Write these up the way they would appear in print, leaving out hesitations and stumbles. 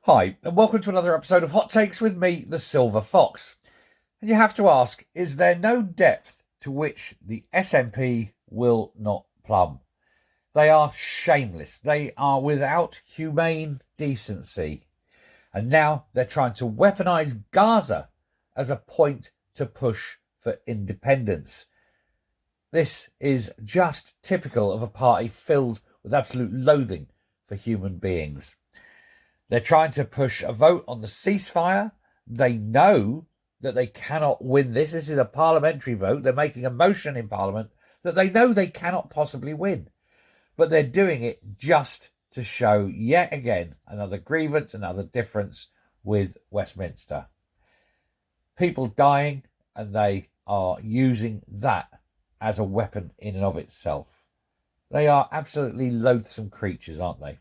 Hi, and welcome to another episode of Hot Takes with me, the Silver Fox. And you have to ask, is there no depth to which the SNP will not plumb? They are shameless. They are without humane decency. And now they're trying to weaponize Gaza as a point to push for independence. This is just typical of a party filled with absolute loathing for human beings. They're trying to push a vote on the ceasefire. They know that they cannot win this. This is a parliamentary vote. They're making a motion in Parliament that they know they cannot possibly win. But they're doing it just to show yet again another grievance, another difference with Westminster. People dying, and they are using that as a weapon in and of itself. They are absolutely loathsome creatures, aren't they?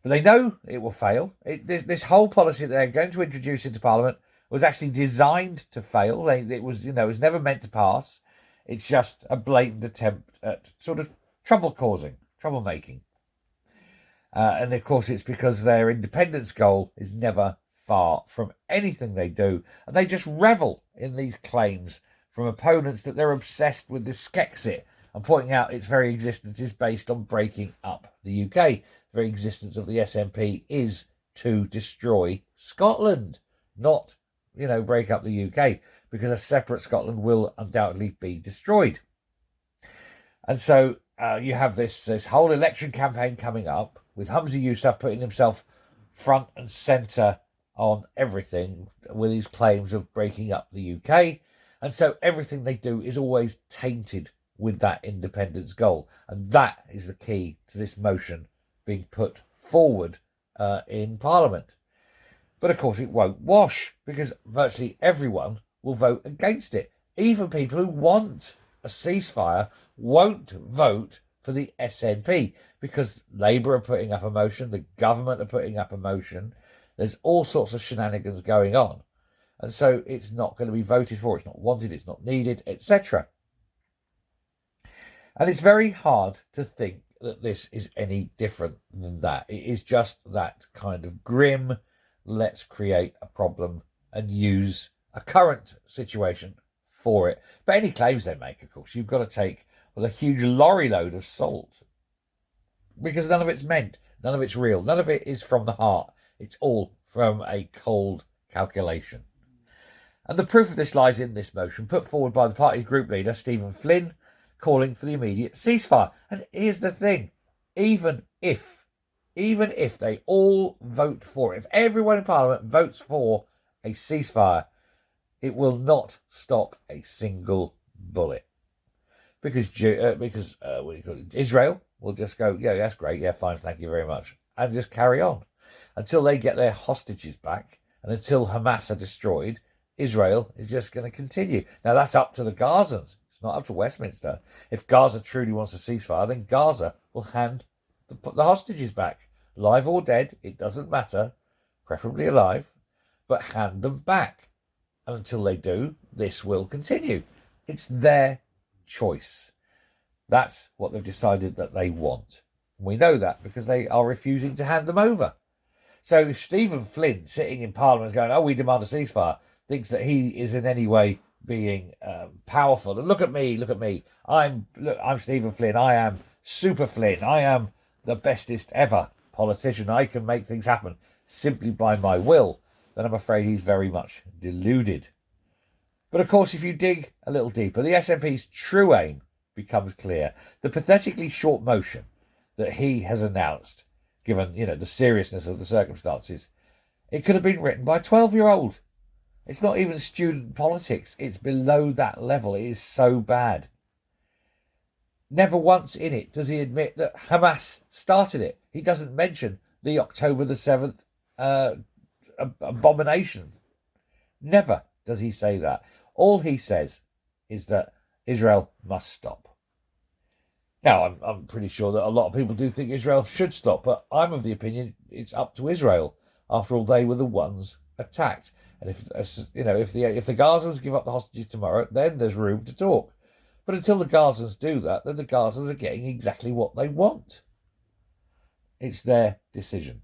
But they know it will fail. This whole policy that they're going to introduce into Parliament was actually designed to fail. It was never meant to pass. It's just a blatant attempt at sort of troublemaking. And of course, it's because their independence goal is never far from anything they do. And they just revel in these claims from opponents that they're obsessed with the Skexit and pointing out its very existence is based on breaking up the UK. The very existence of the SNP is to destroy Scotland, not, break up the UK, because a separate Scotland will undoubtedly be destroyed. And so you have this whole election campaign coming up with Humza Yousaf putting himself front and centre on everything with his claims of breaking up the UK. And so everything they do is always tainted with that independence goal. And that is the key to this motion being put forward in Parliament. But of course it won't wash, because virtually everyone will vote against it. Even people who want a ceasefire won't vote for the SNP, because Labour are putting up a motion, the government are putting up a motion. There's all sorts of shenanigans going on. And so it's not going to be voted for, it's not wanted, it's not needed, etc. And it's very hard to think that this is any different than that. It is just that kind of grim, let's create a problem and use a current situation for it. But any claims they make, of course, you've got to take with a huge lorry load of salt, because none of it's meant, none of it's real, none of it is from the heart. It's all from a cold calculation. And the proof of this lies in this motion put forward by the party's group leader, Stephen Flynn, calling for the immediate ceasefire. And here's the thing, even if they all vote for it, if everyone in Parliament votes for a ceasefire, it will not stop a single bullet. Because Israel will just go, yeah, that's great, yeah, fine, thank you very much, and just carry on until they get their hostages back, and until Hamas are destroyed. Israel is just going to continue. Now, that's up to the Gazans. It's not up to Westminster. If Gaza truly wants a ceasefire, then Gaza will hand the hostages back. Live or dead, it doesn't matter. Preferably alive, but hand them back. And until they do, this will continue. It's their choice. That's what they've decided that they want. We know that because they are refusing to hand them over. So if Stephen Flynn, sitting in Parliament, is going, oh, we demand a ceasefire, thinks that he is in any way being powerful. And look at me. I'm Stephen Flynn. I am Super Flynn. I am the bestest ever politician. I can make things happen simply by my will. Then I'm afraid he's very much deluded. But of course, if you dig a little deeper, the SNP's true aim becomes clear. The pathetically short motion that he has announced, given the seriousness of the circumstances, it could have been written by a 12-year-old. It's not even student politics. It's below that level. It is so bad. Never once in it does he admit that Hamas started it. He doesn't mention the October the 7th abomination. Never does he say that. All he says is that Israel must stop. Now, I'm pretty sure that a lot of people do think Israel should stop, but I'm of the opinion it's up to Israel. After all, they were the ones attacked. And if the Gazans give up the hostages tomorrow, then there's room to talk. But until the Gazans do that, then the Gazans are getting exactly what they want. It's their decision.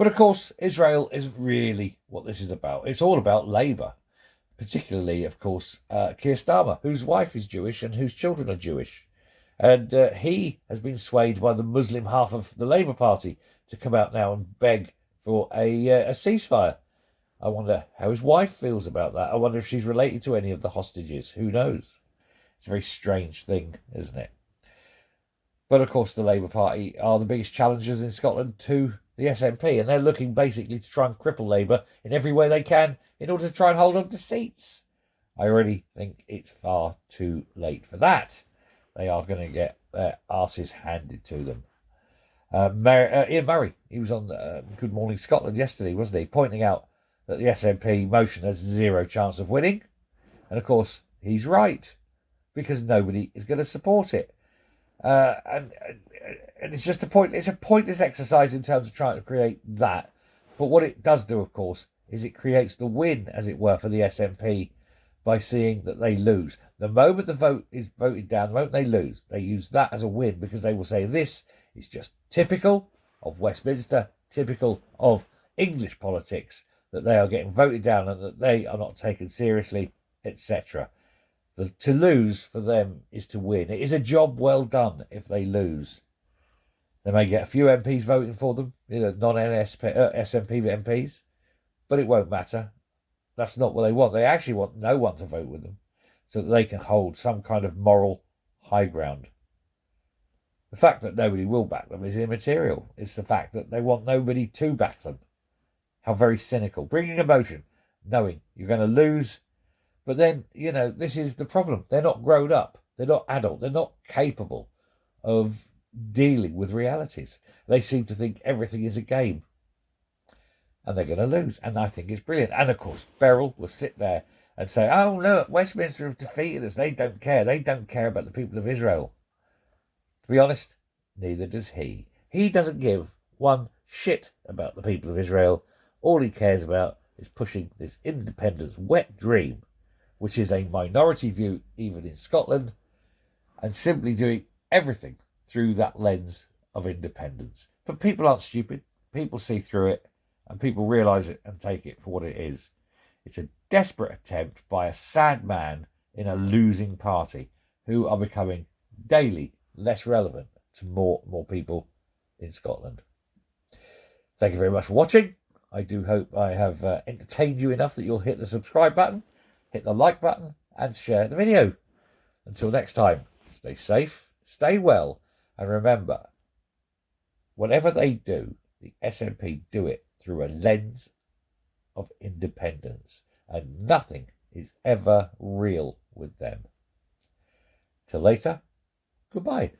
But of course, Israel isn't really what this is about. It's all about Labour, particularly, of course, Keir Starmer, whose wife is Jewish and whose children are Jewish. And he has been swayed by the Muslim half of the Labour Party to come out now and beg for a ceasefire. I wonder how his wife feels about that. I wonder if she's related to any of the hostages. Who knows? It's a very strange thing, isn't it? But of course, the Labour Party are the biggest challengers in Scotland to the SNP, and they're looking basically to try and cripple Labour in every way they can in order to try and hold on to seats. I already think it's far too late for that. They are going to get their arses handed to them. Ian Murray, he was on Good Morning Scotland yesterday, wasn't he, pointing out that the SNP motion has zero chance of winning. And of course, he's right, because nobody is going to support it. And it's just it's a pointless exercise in terms of trying to create that. But what it does do, of course, is it creates the win, as it were, for the SNP by seeing that they lose. The moment the vote is voted down, the moment they lose, they use that as a win, because they will say this is just typical of Westminster, typical of English politics, that they are getting voted down and that they are not taken seriously, etc. To lose for them is to win. It is a job well done if they lose. They may get a few MPs voting for them, non-SNP MPs, but it won't matter. That's not what they want. They actually want no one to vote with them so that they can hold some kind of moral high ground. The fact that nobody will back them is immaterial. It's the fact that they want nobody to back them. How very cynical. Bringing emotion, knowing you're going to lose. But then, this is the problem. They're not grown up. They're not adult. They're not capable of dealing with realities. They seem to think everything is a game. And they're going to lose. And I think it's brilliant. And of course, Beryl will sit there and say, oh, look, Westminster have defeated us. They don't care. They don't care about the people of Israel. To be honest, neither does he. He doesn't give one shit about the people of Israel. All he cares about is pushing this independence wet dream, which is a minority view even in Scotland, and simply doing everything through that lens of independence. But people aren't stupid. People see through it, and people realise it and take it for what it is. It's a desperate attempt by a sad man in a losing party who are becoming daily less relevant to more people in Scotland. Thank you very much for watching. I do hope I have entertained you enough that you'll hit the subscribe button, hit the like button, and share the video. Until next time, stay safe, stay well, and remember, whatever they do, the SNP do it through a lens of independence, and nothing is ever real with them. Till later, goodbye.